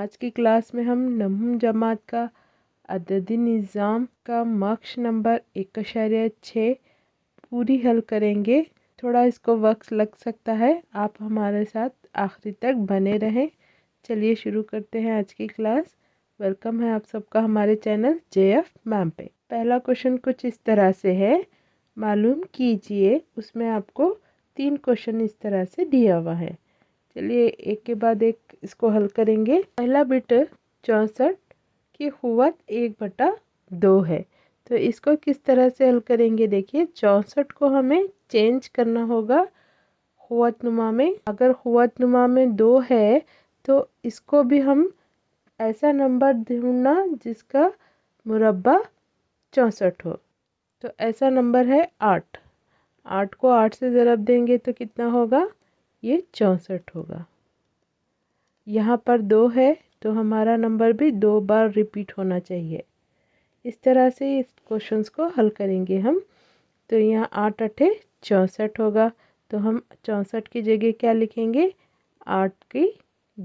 आज की क्लास में हम नवम जमात का अददी निज़ाम का मक्श नंबर 1.6 पूरी हल करेंगे। थोड़ा इसको वक्त लग सकता है, आप हमारे साथ आखिरी तक बने रहें। चलिए शुरू करते हैं आज की क्लास। वेलकम है आप सबका हमारे चैनल JF मैम पे। पहला क्वेश्चन कुछ इस तरह से है, मालूम कीजिए। उसमें आपको 3 क्वेश्चन इस तरह से दिया हुआ है। चलिए एक के बाद एक इसको हल करेंगे। पहला बिट 64 की खुवत 1/2 है, तो इसको किस तरह से हल करेंगे। देखिए 64 को हमें चेंज करना होगा खुवत नुमा में। अगर खुवत नुमा में 2 है तो इसको भी हम ऐसा नंबर ढूंढना जिसका मुरब्बा 64 हो। तो ऐसा नंबर है 8। 8 को 8 से ज़रब देंगे तो कितना होगा, ये 64 होगा। यहाँ पर 2 है तो हमारा नंबर भी 2 बार रिपीट होना चाहिए। इस तरह से इस क्वेश्चंस को हल करेंगे हम। तो यहाँ 8 8 64 होगा, तो हम 64 की जगह क्या लिखेंगे, 8 की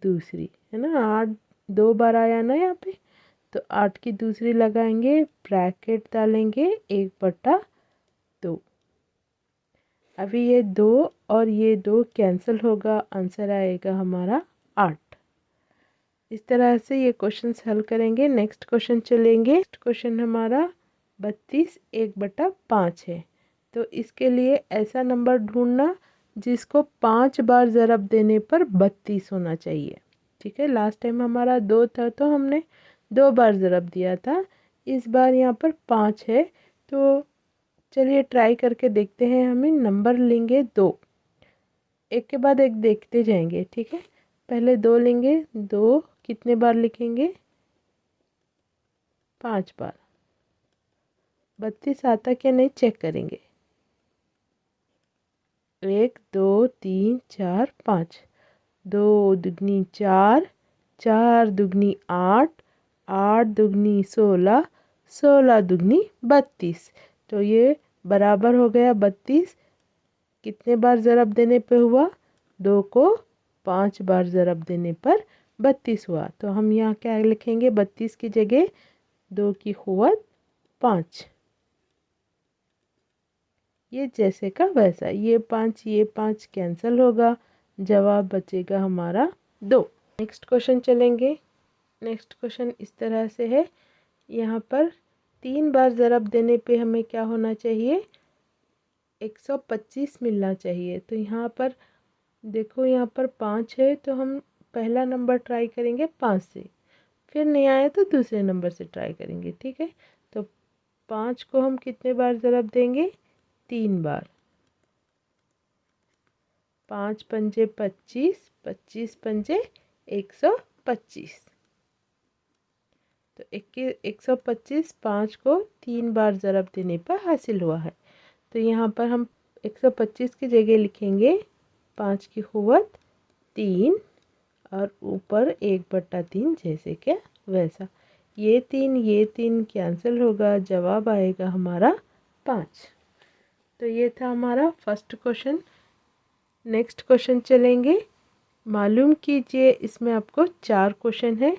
दूसरी, है ना। 8 2 बार आया ना यहाँ पे, तो 8 की दूसरी लगाएंगे, ब्रैकेट डालेंगे 1/2। अभी ये 2 और ये 2 कैंसिल होगा, आंसर आएगा हमारा 8। इस तरह से ये क्वेश्चंस हल करेंगे। नेक्स्ट क्वेश्चन चलेंगे। नेक्स्ट क्वेश्चन हमारा 32 1/5 है। तो इसके लिए ऐसा नंबर ढूंढना जिसको 5 बार ज़रब देने पर 32 होना चाहिए। ठीक है, लास्ट टाइम हमारा 2 था तो हमने 2 बार ज़रब दिया था। इस बार यहाँ पर 5 है, तो चलिए ट्राई करके देखते हैं। हमें नंबर लेंगे 2, एक के बाद एक देखते जाएंगे। ठीक है, पहले 2 लेंगे। 2 कितने बार लिखेंगे, 5 बार। 32 आता क्या नहीं चेक करेंगे। 1 2 3 4 5, 2 दुगनी 4, 4 दुगनी 8, 8 दुगनी 16, 16 दुगनी 32। तो ये बराबर हो गया 32। कितने बार ज़रब देने पे हुआ, 2 को 5 बार ज़रब देने पर 32 हुआ। तो हम यहाँ क्या लिखेंगे, 32 की जगह 2 की खुवत 5। ये जैसे का वैसा, ये 5 कैंसिल होगा, जवाब बचेगा हमारा 2। नेक्स्ट क्वेश्चन चलेंगे। नेक्स्ट क्वेश्चन इस तरह से है, यहाँ पर 3 बार ज़रब देने पे हमें क्या होना चाहिए, 125 मिलना चाहिए। तो यहाँ पर देखो, यहाँ पर 5 है तो हम पहला नंबर ट्राई करेंगे 5 से, फिर नहीं आया तो दूसरे नंबर से ट्राई करेंगे। ठीक है, तो 5 को हम कितने बार ज़रब देंगे, 3 बार। 5 पंजे 25, 25 पंजे 125। तो 125 5 को 3 बार ज़रब देने पर हासिल हुआ है। तो यहाँ पर हम 125 की जगह लिखेंगे 5 की खुवत 3 और ऊपर 1/3 जैसे क्या वैसा। ये 3 कैंसिल होगा, जवाब आएगा हमारा 5। तो ये था हमारा फर्स्ट क्वेश्चन। नेक्स्ट क्वेश्चन चलेंगे। मालूम कीजिए, इसमें आपको 4 क्वेश्चन है।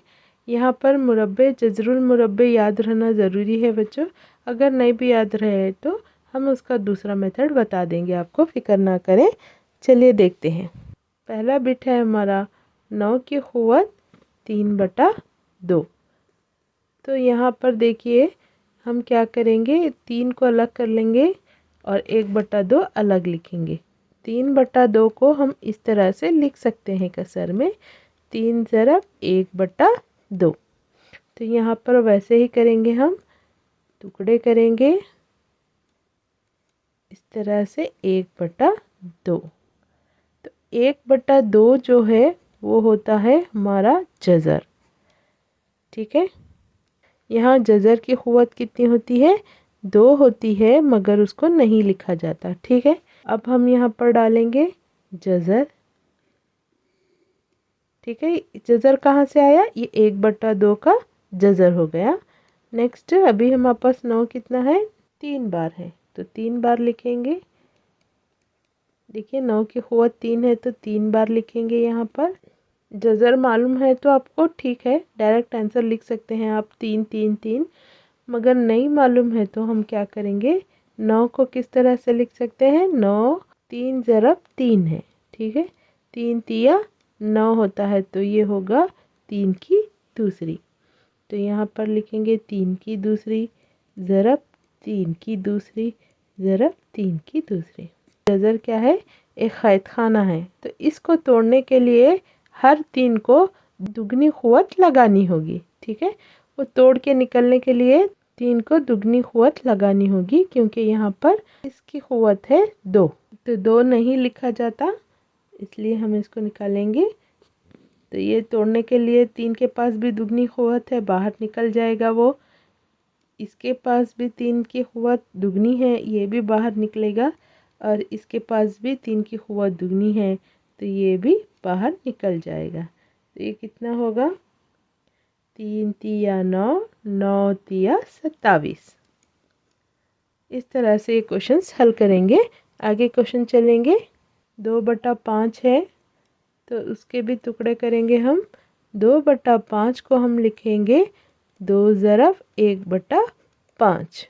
यहाँ पर मुरब्बे जज़रुल मुरब्बे याद रहना ज़रूरी है बच्चों। अगर नहीं भी याद रहे तो हम उसका दूसरा मेथड बता देंगे आपको, फिक्र ना करें। चलिए देखते हैं। पहला बिट है हमारा 9 की खुवत 3/2। तो यहाँ पर देखिए हम क्या करेंगे, 3 को अलग कर लेंगे और 1/2 अलग लिखेंगे। 3/2 को हम इस तरह से लिख सकते हैं कसर में, 3 ज़रब 1/2। तो यहाँ पर वैसे ही करेंगे, हम टुकड़े करेंगे इस तरह से 1/2। तो 1/2 जो है वो होता है हमारा जज़र। ठीक है, यहाँ जज़र की खुवत कितनी होती है, 2 होती है, मगर उसको नहीं लिखा जाता। ठीक है, अब हम यहाँ पर डालेंगे जज़र। ठीक है, जज़र कहाँ से आया, ये 1/2 का जज़र हो गया। नेक्स्ट अभी हमारे पास 9 कितना है, 3 बार है, तो 3 बार लिखेंगे। देखिए 9 की खुवत 3 है तो 3 बार लिखेंगे यहाँ पर। जज़र मालूम है तो आपको ठीक है, डायरेक्ट आंसर लिख सकते हैं आप 3 3 3। मगर नहीं मालूम है तो हम क्या करेंगे, 9 को किस तरह से लिख सकते हैं, 9 3 ज़रब 3 है, ठीक है। 3 तिया 9 होता है, तो ये होगा 3 की दूसरी। तो यहाँ पर लिखेंगे 3 की दूसरी ज़रब 3 की दूसरी ज़रब 3 की दूसरी। जज़र क्या है, एक क़ैद खाना है, तो इसको तोड़ने के लिए हर 3 को दुगनी क़ुव्वत लगानी होगी, ठीक है। वो तोड़ के निकलने के लिए 3 को दुगनी क़ुव्वत लगानी होगी, क्योंकि यहाँ पर इसकी क़ुव्वत है 2, तो 2 नहीं लिखा जाता, इसलिए हम इसको निकालेंगे। तो ये तोड़ने के लिए 3 के पास भी दुगनी क़ुव्वत है, बाहर निकल जाएगा वो। इसके पास भी 3 की क़ुव्वत दुगनी है, ये भी बाहर निकलेगा। और इसके पास भी 3 की क़ुव्वत दुगनी है, तो ये भी बाहर निकल जाएगा। तो ये कितना होगा, 3 तिया 9, 9 तिया 27। इस तरह से ये क्वेश्चंस हल करेंगे। आगे क्वेश्चन चलेंगे। 2/5 है, तो उसके भी टुकड़े करेंगे हम। 2/5 को हम लिखेंगे 2 ज़रब 1/5।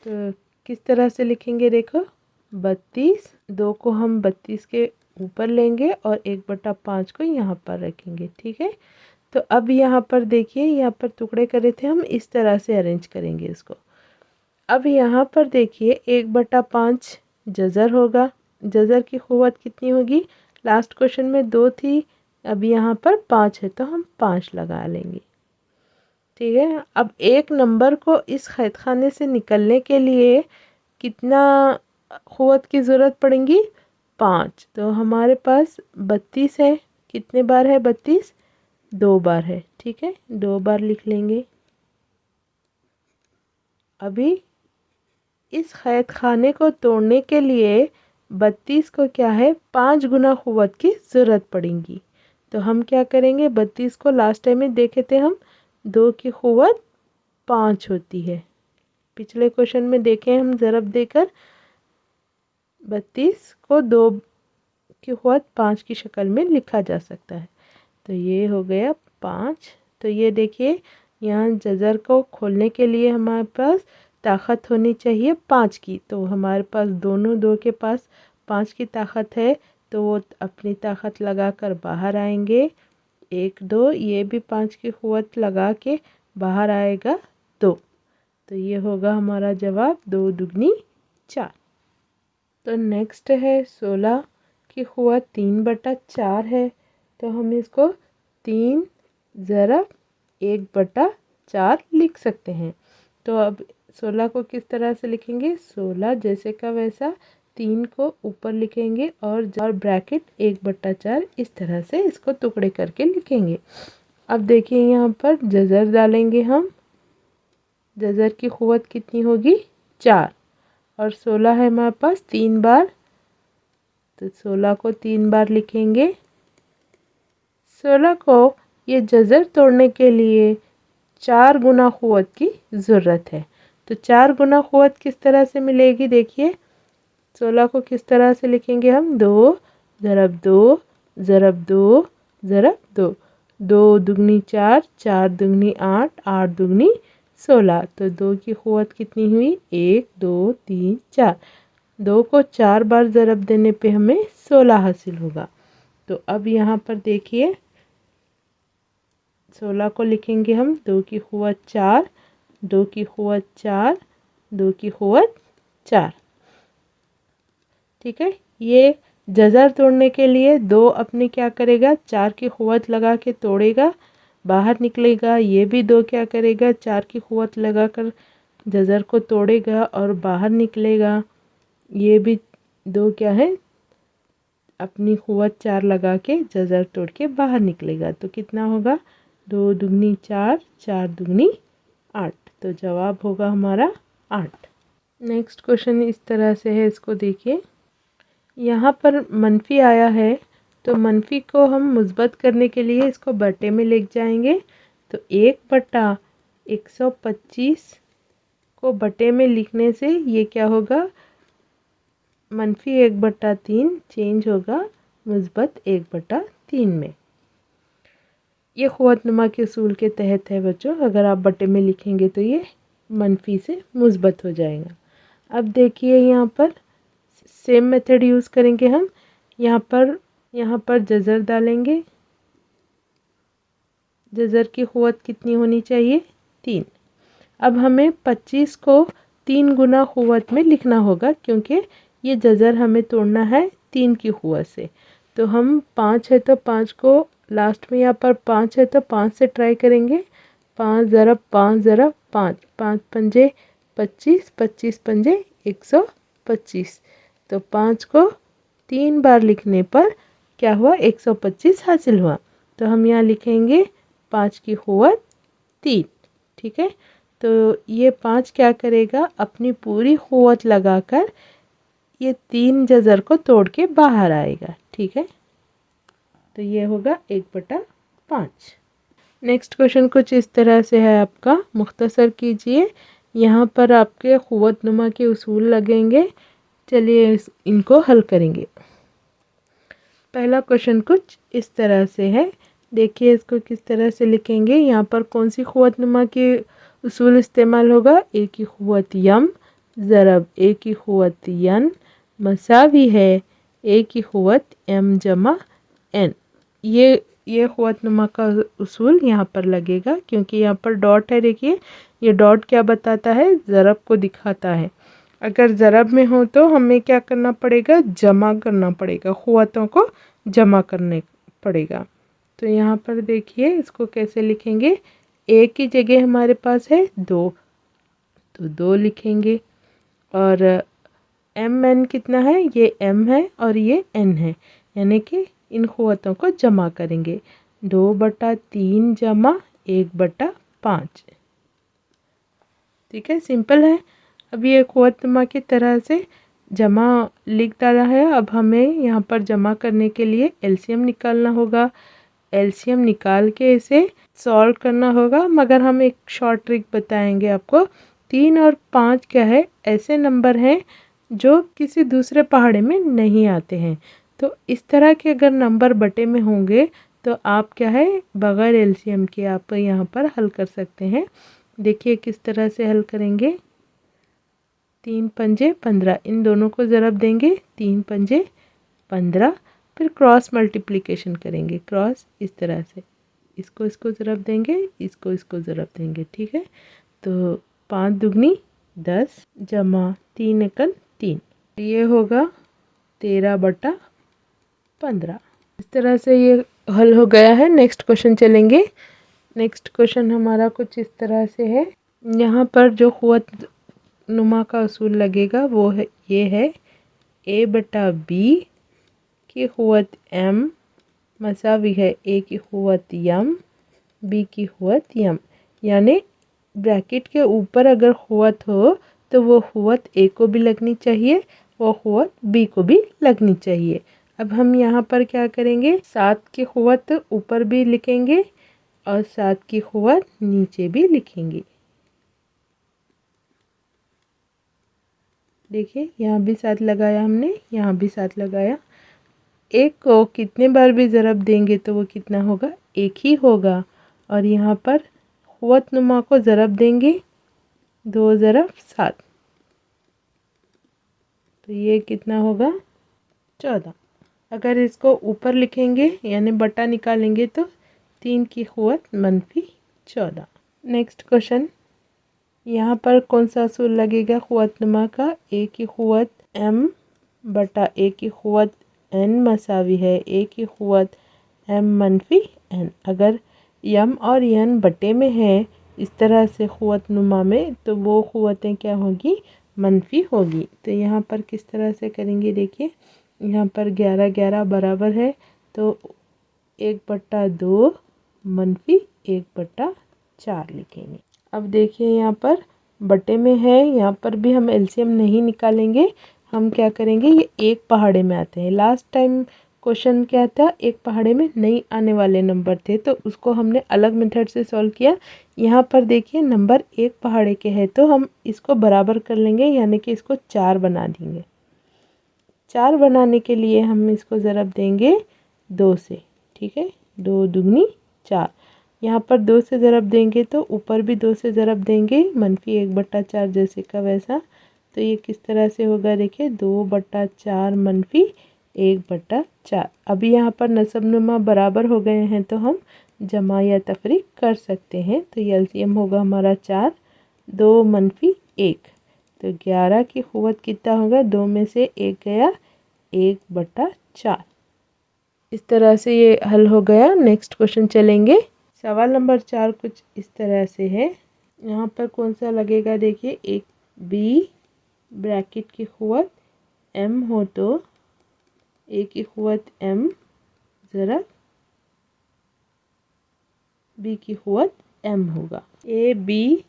तो किस तरह से लिखेंगे, देखो 32, 2 को हम 32 के ऊपर लेंगे और 1/5 को यहाँ पर रखेंगे, ठीक है। तो अब यहाँ पर देखिए, यहाँ पर टुकड़े करे थे हम, इस तरह से अरेंज करेंगे इसको। अब यहाँ पर देखिए 1/5 जज़र होगा। जज़र की क़ुव्वत कितनी होगी, लास्ट क्वेश्चन में 2 थी, अब यहाँ पर 5 है, तो हम 5 लगा लेंगे, ठीक है। अब एक नंबर को इस क़ैद खाने से निकलने के लिए कितना क़ुव्वत की ज़रूरत पड़ेगी, 5। तो हमारे पास 32 है, कितने बार है 32, 2 बार है, ठीक है, 2 बार लिख लेंगे। अभी इस क़ैद खाने को तोड़ने के लिए 32 को क्या है, 5 गुना क़ुव्वत की ज़रूरत पड़ेगी। तो हम क्या करेंगे, 32 को लास्ट टाइम में देखे थे हम, 2 की क़ुव्वत 5 होती है। पिछले क्वेश्चन में देखें हम ज़रब देकर, 32 को 2 की क़ुव्वत 5 की शक्ल में लिखा जा सकता है। तो ये हो गया 5। तो ये देखिए, यहाँ जज़र को खोलने के लिए हमारे पास ताकत होनी चाहिए 5 की। तो हमारे पास दोनों 2 के पास 5 की ताकत है, तो वो अपनी ताकत लगा कर बाहर आएंगे। 1 2, ये भी 5 की क़ुव्वत लगा के बाहर आएगा 2। तो ये होगा हमारा जवाब, 2 दुगनी 4। तो नेक्स्ट है 16 की क़ुव्वत 3/4 है, तो हम इसको 3 ज़रब 1/4 लिख सकते हैं। तो अब 16 को किस तरह से लिखेंगे, 16 जैसे का वैसा 3 को ऊपर लिखेंगे और ब्रैकेट 1/4, इस तरह से इसको टुकड़े करके लिखेंगे। अब देखिए यहाँ पर जज़र डालेंगे हम। जज़र की क़ुव्वत कितनी होगी, 4, और 16 है हमारे पास 3 बार, तो 16 को 3 बार लिखेंगे। 16 को ये जज़र तोड़ने के लिए 4 गुना क़ुव्वत की ज़रूरत है। तो 4 गुना क़ुव्वत किस तरह से मिलेगी, देखिए 16 को किस तरह से लिखेंगे हम, 2 ज़रब 2 ज़रब 2 ज़रब 2, 2 दुगनी 4, 4 दुगनी 8, 8 दुगनी 16। तो 2 की क़ुव्वत कितनी हुई, 1 2 3 4। 2 को 4 बार ज़रब देने पे हमें 16 हासिल होगा। तो अब यहाँ पर देखिए 16 को लिखेंगे हम, 2 की क़ुव्वत 4, 2 की क़ुव्वत 4, 2 की क़ुव्वत 4, ठीक है। ये जज़र तोड़ने के लिए 2 अपने क्या करेगा, 4 की क़ुव्वत लगा के तोड़ेगा, बाहर निकलेगा। ये भी 2 क्या करेगा, 4 की क़ुव्वत लगा कर जज़र को तोड़ेगा और बाहर निकलेगा। ये भी 2 क्या है, अपनी क़ुव्वत 4 लगा के जज़र तोड़ के बाहर निकलेगा। तो कितना होगा, 2 दुगनी 4, 4 दुगनी 8। तो जवाब होगा हमारा 8। नेक्स्ट क्वेश्चन इस तरह से है, इसको देखिए। यहाँ पर मनफी आया है, तो मनफी को हम मुस्बत करने के लिए इसको बटे में ले जाएंगे। तो 1/125 को बटे में लिखने से ये क्या होगा, -1/3 चेंज होगा मुस्बत 1/3 3 में। ये क़ुव्वतनुमा के उसूल के तहत है बच्चों। अगर आप बटे में लिखेंगे तो ये मनफी से मुस्बत हो जाएगा। अब देखिए यहाँ पर सेम मेथड यूज़ करेंगे हम। यहाँ पर जज़र डालेंगे। जज़र की क़ुव्वत कितनी होनी चाहिए? 3। अब हमें 25 को 3 गुना क़ुव्वत में लिखना होगा, क्योंकि ये जज़र हमें तोड़ना है 3 की क़ुव्वत से। तो हम 5 है तो 5 को लास्ट में, यहाँ पर 5 है तो 5 से ट्राई करेंगे। 5 ज़रब 5 ज़रब 5, 5 पंजे 25, 25 पंजे 125। तो 5 को 3 बार लिखने पर क्या हुआ? 125 हासिल हुआ। तो हम यहाँ लिखेंगे 5 की क़ुव्वत 3। ठीक है, तो ये 5 क्या करेगा? अपनी पूरी क़ुव्वत लगाकर ये 3 जज़र को तोड़ के बाहर आएगा। ठीक है, तो ये होगा 1/5। नेक्स्ट क्वेश्चन कुछ इस तरह से है आपका, मुख्तसर कीजिए। यहाँ पर आपके क़ुव्वतनुमा के उसूल लगेंगे। चलिए इनको हल करेंगे। पहला क्वेश्चन कुछ इस तरह से है। देखिए इसको किस तरह से लिखेंगे। यहाँ पर कौन सी क़ुव्वतनुमा के उसूल इस्तेमाल होगा? ए की क़ुव्वत यम ज़रब ए की क़ुव्वत यन मसावी है ए की क़ुव्वत एम जमा एन। ये क़ुव्वतनुमा का उसूल यहाँ पर लगेगा, क्योंकि यहाँ पर डॉट है। देखिए ये डॉट क्या बताता है? ज़रब को दिखाता है। अगर ज़रब में हो तो हमें क्या करना पड़ेगा? जमा करना पड़ेगा, क़ुव्वतों को जमा करने पड़ेगा। तो यहाँ पर देखिए इसको कैसे लिखेंगे। ए की जगह हमारे पास है 2, तो 2 लिखेंगे। और एम एन कितना है? ये एम है और ये एन है, यानी कि इन क़ुव्वतों को जमा करेंगे। 2/3 जमा 1/5। ठीक है, सिंपल है। अब ये क़ुव्वतनुमा की तरह से जमा लिख डाला है। अब हमें यहाँ पर जमा करने के लिए एलसीएम निकालना होगा। एलसीएम निकाल के इसे सॉल्व करना होगा, मगर हम एक शॉर्ट ट्रिक बताएंगे आपको। 3 और 5 क्या है? ऐसे नंबर हैं जो किसी दूसरे पहाड़े में नहीं आते हैं। तो इस तरह के अगर नंबर बटे में होंगे तो आप क्या है, बग़ैर एलसीएम के आप यहाँ पर हल कर सकते हैं। देखिए किस तरह से हल करेंगे। 3 पंजे 15, इन दोनों को ज़रब देंगे। 3 पंजे 15, फिर क्रॉस मल्टीप्लिकेशन करेंगे। क्रॉस इस तरह से, इसको ज़रब देंगे, इसको ज़रब देंगे। ठीक है, तो 5 दुगनी 10 जमा 3 एकन 3, ये होगा 13/15। इस तरह से ये हल हो गया है। नेक्स्ट क्वेश्चन चलेंगे। नेक्स्ट क्वेश्चन हमारा कुछ इस तरह से है। यहाँ पर जो क़ुव्वतनुमा का उसूल लगेगा वो है, ये है A/B की क़ुव्वत M मसावी है A की क़ुव्वत यम B की क़ुव्वत यम। यानी ब्रैकेट के ऊपर अगर क़ुव्वत हो तो वो क़ुव्वत A को भी लगनी चाहिए, वो क़ुव्वत B को भी लगनी चाहिए। अब हम यहाँ पर क्या करेंगे? 7 की क़ुव्वत ऊपर भी लिखेंगे और 7 की क़ुव्वत नीचे भी लिखेंगे। देखिए यहाँ भी 7 लगाया हमने, यहाँ भी 7 लगाया। एक को कितने बार भी ज़रब देंगे तो वो कितना होगा? 1 ही होगा। और यहाँ पर क़ुव्वतनुमा को ज़रब देंगे 2 ज़रब 7, तो ये कितना होगा? 14। अगर इसको ऊपर लिखेंगे यानी बटा निकालेंगे तो 3 की क़ुव्वत -14। नेक्स्ट क्वेश्चन, यहाँ पर कौन सा उसूल लगेगा क़ुव्वतनुमा का? A की क़ुव्वत M बटा A की क़ुव्वत N मसावी है A की क़ुव्वत M-N। अगर यम और यन बटे में है इस तरह से क़ुव्वतनुमा में, तो वो क़ुव्वतें क्या होगी? मनफी होगी। तो यहाँ पर किस तरह से करेंगे? देखिए यहाँ पर 11 11 बराबर है, तो 1/2 मनफी 1/4 लिखेंगे। अब देखिए यहाँ पर बटे में है, यहाँ पर भी हम एलसीएम नहीं निकालेंगे। हम क्या करेंगे? ये एक पहाड़े में आते हैं। लास्ट टाइम क्वेश्चन क्या था? एक पहाड़े में नहीं आने वाले नंबर थे, तो उसको हमने अलग मेथड से सॉल्व किया। यहाँ पर देखिए नंबर एक पहाड़े के हैं, तो हम इसको बराबर कर लेंगे, यानी कि इसको 4 बना देंगे। 4 बनाने के लिए हम इसको ज़रब देंगे 2 से, ठीक है, 2 दूनी 4। यहाँ पर 2 से ज़रब देंगे तो ऊपर भी 2 से ज़रब देंगे, -1/4 जैसे का वैसा। तो ये किस तरह से होगा, देखिए 2/4 -1/4। अभी यहाँ पर नसब नुमा बराबर हो गए हैं तो हम जमा या तफरीक कर सकते हैं। तो एलसीएम होगा हमारा 4, 2 -1, तो 11 की क़ुव्वत कितना होगा, 2 में से 1 गया, 1/4। इस तरह से ये हल हो गया। नेक्स्ट क्वेश्चन चलेंगे। सवाल नंबर 4 कुछ इस तरह से है। यहाँ पर कौन सा लगेगा, देखिए एक बी ब्रैकेट की क़ुव्वत m हो तो a की क़ुव्वत m ज़रा b की क़ुव्वत m होगा। a b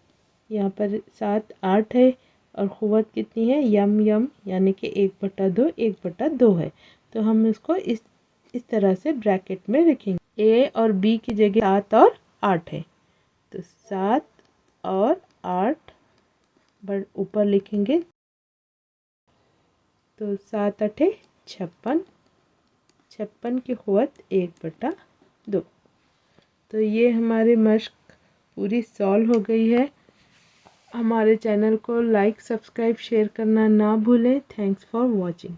यहाँ पर 7 8 है और क़ुव्वत कितनी है, यम यानी कि 1/2 1/2 है। तो हम इसको इस तरह से ब्रैकेट में लिखेंगे। a और b की जगह 7 और 8 है, तो 7 और 8 ऊपर लिखेंगे, तो 7 8 56, 56 की क़ुव्वत 1/2। तो ये हमारी मश्क पूरी सॉल्व हो गई है। हमारे चैनल को लाइक, सब्सक्राइब, शेयर करना ना भूलें। Thanks for watching.